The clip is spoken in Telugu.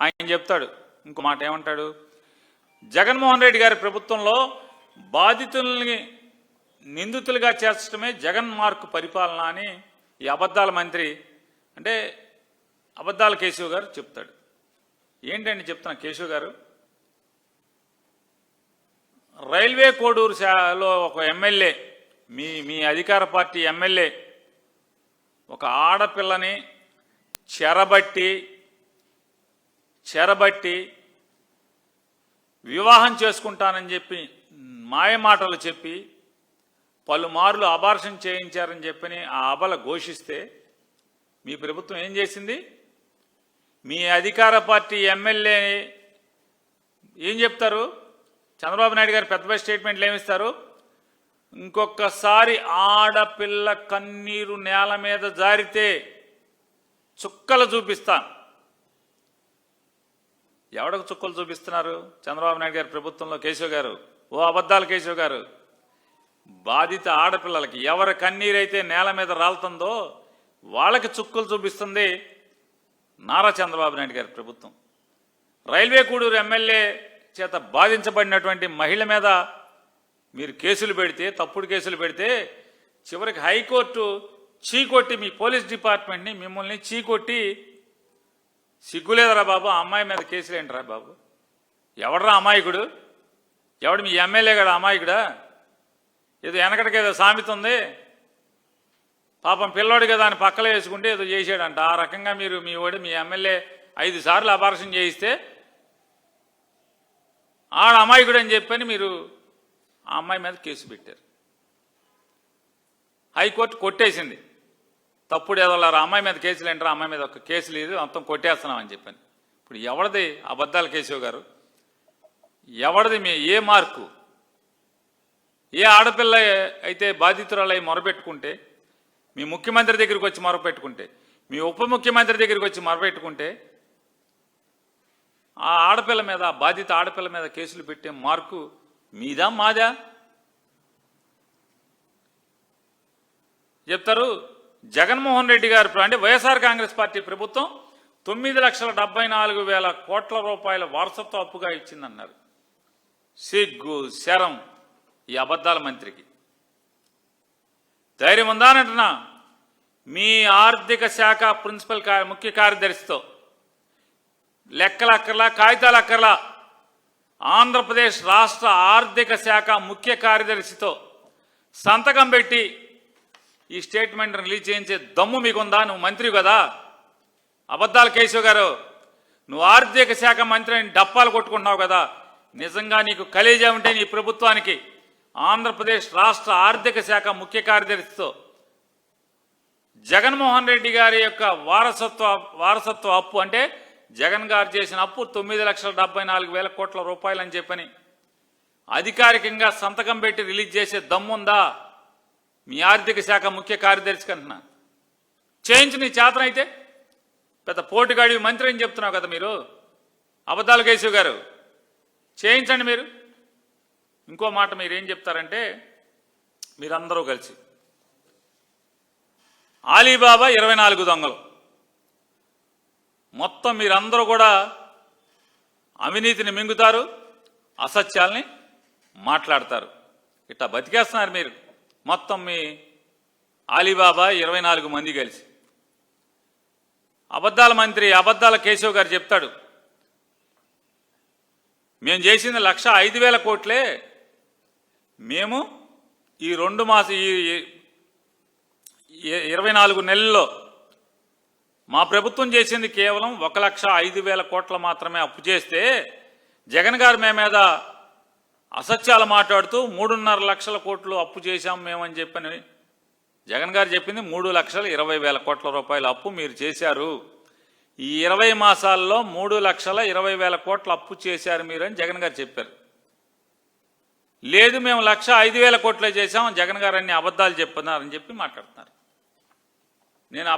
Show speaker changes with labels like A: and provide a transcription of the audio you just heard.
A: ఆయన చెప్తాడు ఇంకో మాట ఏమంటాడు, జగన్మోహన్ రెడ్డి గారి ప్రభుత్వంలో బాధితుల్ని నిందితులుగా చేర్చడమే జగన్ మార్కు పరిపాలన అని ఈ అబద్ధాల మంత్రి అంటే అబద్ధాల కేశవ్ గారు చెప్తాడు. ఏంటండి చెప్తున్నా కేశవ్ గారు, రైల్వే కోడూరులో ఒక ఎమ్మెల్యే మీ అధికార పార్టీ ఎమ్మెల్యే ఒక ఆడపిల్లని చెరబట్టి వివాహం చేసుకుంటానని చెప్పి మాయమాటలు చెప్పి పలుమార్లు అబార్షన్ చేయించారని చెప్పని ఆ అబల ఘోషిస్తే మీ ప్రభుత్వం ఏం చేసింది? మీ అధికార పార్టీ ఎమ్మెల్యే ఏం చెప్తారు? చంద్రబాబు నాయుడు గారు పెద్ద స్టేట్మెంట్లు ఏమిస్తారు? ఇంకొకసారి ఆడపిల్ల కన్నీరు నేల మీద జారితే చుక్కలు చూపిస్తాను. ఎవడకు చుక్కలు చూపిస్తున్నారు? చంద్రబాబు నాయుడు గారి ప్రభుత్వంలో కేశవ్ గారు, ఓ అబద్ధాల కేశవ్ గారు, బాధిత ఆడపిల్లలకి ఎవరి కన్నీరైతే నేల మీద రాలుతుందో వాళ్ళకి చుక్కలు చూపిస్తుంది నారా చంద్రబాబు నాయుడు గారి ప్రభుత్వం. రైల్వే కోడూరు ఎమ్మెల్యే చేత బాధించబడినటువంటి మహిళ మీద మీరు కేసులు పెడితే, తప్పుడు కేసులు పెడితే చివరికి హైకోర్టు చీకొట్టి మీ పోలీస్ డిపార్ట్మెంట్ని మిమ్మల్ని చీకొట్టి సిగ్గులేదరా బాబు, ఆ అమ్మాయి మీద కేసులు ఏంటరా బాబు? ఎవడరా అమాయకుడు? ఎవడు మీ ఎమ్మెల్యే గడ అమాయకుడా? ఏదో వెనకటికి సామెత ఉంది, పాపం పిల్లోడు కదా అని పక్కలో వేసుకుంటే ఏదో చేసాడంట. ఆ రకంగా మీరు మీ ఎమ్మెల్యే 5 సార్లు అబార్షన్ చేయిస్తే ఆడ అమాయకుడు అని చెప్పని మీరు ఆ అమ్మాయి మీద కేసు పెట్టారు. హైకోర్టు కొట్టేసింది. తప్పుడు ఏదోలారా అమ్మాయి మీద కేసులు ఏంటారు, అమ్మాయి మీద ఒక కేసు లేదు, మొత్తం కొట్టేస్తున్నామని చెప్పని. ఇప్పుడు ఎవరిది అబద్ధాల కేశవ్ గారు? ఎవరిది మీ ఏ మార్కు? ఏ ఆడపిల్ల అయితే బాధితురాలై మొరపెట్టుకుంటే, మీ ముఖ్యమంత్రి దగ్గరికి వచ్చి మొరపెట్టుకుంటే, మీ ఉప ముఖ్యమంత్రి దగ్గరికి వచ్చి మొరపెట్టుకుంటే ఆ ఆడపిల్ల మీద, ఆ బాధిత ఆడపిల్ల మీద కేసులు పెట్టే మార్కు మీదా మాదా? చెప్తారు. జగన్మోహన్ రెడ్డి గారు అంటే వైఎస్ఆర్ కాంగ్రెస్ పార్టీ ప్రభుత్వం 9,74,000 కోట్ల రూపాయల వారసత్వ అప్పుగా ఇచ్చిందన్నారు. సిగ్గు శరం ఈ అబద్ధాల మంత్రికి. ధైర్యం ఉందా అంటున్నా? మీ ఆర్థిక శాఖ ప్రిన్సిపల్ ముఖ్య కార్యదర్శితో లెక్కలు అక్కర్లా, కాగితాలు అక్కర్లా, ఆంధ్రప్రదేశ్ రాష్ట్ర ఆర్థిక శాఖ ముఖ్య కార్యదర్శితో సంతకం పెట్టి ఈ స్టేట్మెంట్ రిలీజ్ చేయించే దమ్ము మీకుందా? నువ్వు మంత్రి కదా. అబద్ధాల కేశవ్ గారు, నువ్వు ఆర్థిక శాఖ మంత్రి అని డప్పాలు కొట్టుకుంటున్నావు కదా. నిజంగా నీకు కలేజా ఉంటే నీ ప్రభుత్వానికి ఆంధ్రప్రదేశ్ రాష్ట్ర ఆర్థిక శాఖ ముఖ్య కార్యదర్శితో జగన్మోహన్ రెడ్డి గారి యొక్క వారసత్వ అప్పు అంటే జగన్ గారు చేసిన అప్పు 9,74,000 కోట్ల రూపాయలు అని చెప్పని అధికారికంగా సంతకం పెట్టి రిలీజ్ చేసే దమ్ముందా మీ ఆర్థిక శాఖ ముఖ్య కార్యదర్శికి అంటున్నా? చేయించు నీ చేతనైతే. పెద్ద పోటుగాడి మంత్రి అని చెప్తున్నావు కదా మీరు. అబద్ధాల కేశవ్ గారు, చేయించండి మీరు. ఇంకో మాట మీరు ఏం చెప్తారంటే, మీరందరూ కలిసి ఆలీబాబా 24 దొంగలు మొత్తం మీరందరూ కూడా అవినీతిని మింగుతారు, అసత్యాల్ని మాట్లాడతారు. ఇట్లా బతికేస్తున్నారు మీరు మొత్తం మీ ఆలీబాబా 24 మంది కలిసి. అబద్ధాల మంత్రి అబద్ధాల కేశవ్ గారు చెప్తాడు, మేము చేసింది 1,05,000 కోట్లే. మేము ఈ 24 నెలల్లో మా ప్రభుత్వం చేసింది కేవలం 1,05,000 కోట్ల మాత్రమే అప్పు చేస్తే, జగన్ గారు మేము మీద అసత్యాలు మాట్లాడుతూ 3.5 లక్షల కోట్లు అప్పు చేశాం మేమని చెప్పని జగన్ గారు చెప్పింది 3,20,000 కోట్ల రూపాయల అప్పు మీరు చేశారు. ఈ 20 మాసాల్లో 3,20,000 కోట్ల అప్పు చేశారు మీరు అని జగన్ గారు చెప్పారు. లేదు మేము 1,05,000 కోట్లే చేశాం, జగన్ గారు అన్ని అబద్ధాలు చెప్తున్నారని చెప్పి మాట్లాడుతున్నారు. నేను